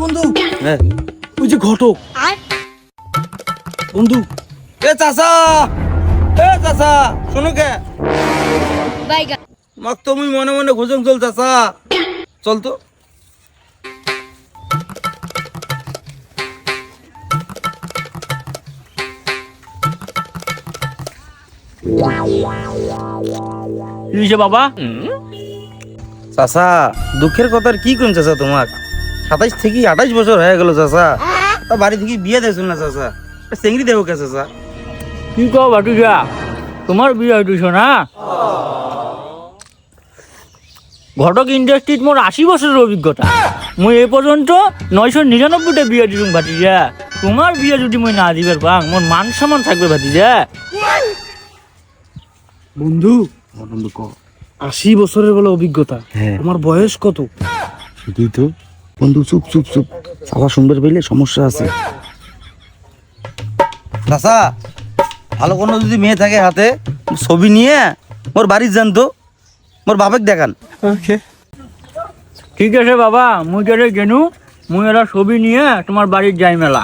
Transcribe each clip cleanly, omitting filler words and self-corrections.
বন্ধু ওই যে ঘটক বন্ধু। চাচা শোনো কে মাক তুমি মনে মনে ঘুষং চল চাচা চল তো। বাবা চাচা দুঃখের কথা আর কি করুন চাচা, তোমার 27 থেকে 28 বছর হয়ে গেল চাচা, তা বাড়ি থেকে বিয়ে দিয়েছিল না চাচা, চেংড়ি দেবো কে চাচা? কি কও ভাটিজা, তোমার বিয়ে হইতেছ না? ঘটক ইন্ডাস্ট্রিত মোর 80 বছরের অভিজ্ঞতা, মই এ পর্যন্ত 999টা বিয়ে দিলুম ভাটিজা। তোমার বিয়ে যদি মই না দিবার পাং মোর মান সম্মান থাকবে ভাটিজা। বন্ধু 80 বছরের বলে অভিজ্ঞতা, তোমার বয়স কত? সেটাই তো বন্ধু, চুপ চুপ চুপ, চাচা শুনবার পাইলে সমস্যা আছে। চাচা ভালো কোনো যদি মেয়ে থাকে হাতে, ছবি নিয়ে মোর বাড়ির যান তো, মোর বাপেক দেখান। ঠিক আছে বাবা, মুই গেলে গেনু, মুই এরা ছবি নিয়ে তোমার বাড়ির যাই মেলা।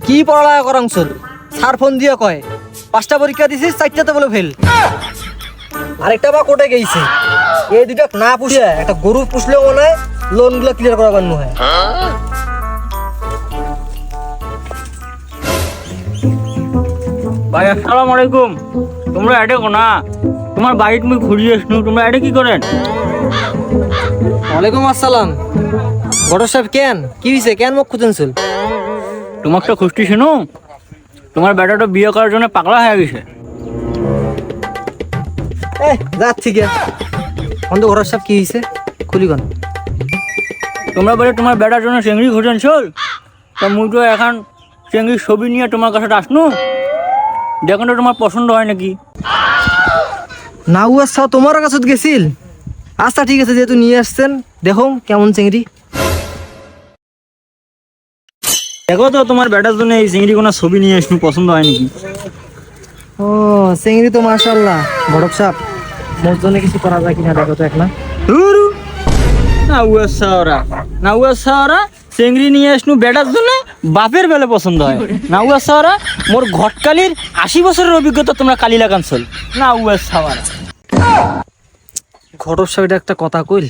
কি পড়ালেখা করাং চল? স্যার ফোন দিয়ে কয় 5টা পরীক্ষা দিছিস, 4টাতে বলে ফেল। আরেকটা বা কোটে গেছে, এই দুটা না পুষে একটা গরু পুষলেও মনে হয় লোন গুলো ক্লিয়ার করা বান্য হয়। ভাই আসসালামু আলাইকুম। তোমরা এটা কোনা তোমার বাড়িতে মুই ঘুরিয়ে আসনু, তোমরা এটা কি করেন? ওয়ালাইকুম আসসালাম। বড় সাহেব কেন কি হয়েছে, কেন মুখ খুঁজেন চল? তোমার তো খুঁজছি শুনু, তোমার বেটাটা বিয়ে করার জন্য পাগলা হয়ে গেছে। যাচ্ছি গে বন্ধু। বড় সাহেব কি হয়েছে খুলি কন। তোমরা বলে তোমার বেটার জন্য চেংড়ি খুঁজেন চল, তা মুই তো এখন চেংড়ির ছবি নিয়ে তোমার কাছে আসনু, দেখুন তো তোমার পছন্দ হয় নাকি। না ও আচ্ছা তোমার কাছে গেছিল? আচ্ছা ঠিক আছে, যেহেতু নিয়ে আসছেন দেখো কেমন চেংড়ি। দেখো তো তোমার বেটার জন্য এই চিংড়ি কোনো ছবি নিয়ে আসনু, পছন্দ হয় নাকি। ও চেংড়ি তো মাশাআল্লাহ। বড় সাহেব মোর জন্য কিছু করা যায় কিনা দেখো তো। এক না চেংড়ি নিয়ে আসনু বেটার জন্য, বাপের বেলে পছন্দ হয় না। উয়াসাওয়ারা মোর ঘটকালির 80 বছরের অভিজ্ঞতা, তোমরা কালি লাগান চল না। উয়াসাওয়ারা ঘটক সাহেব একটা কথা কইল।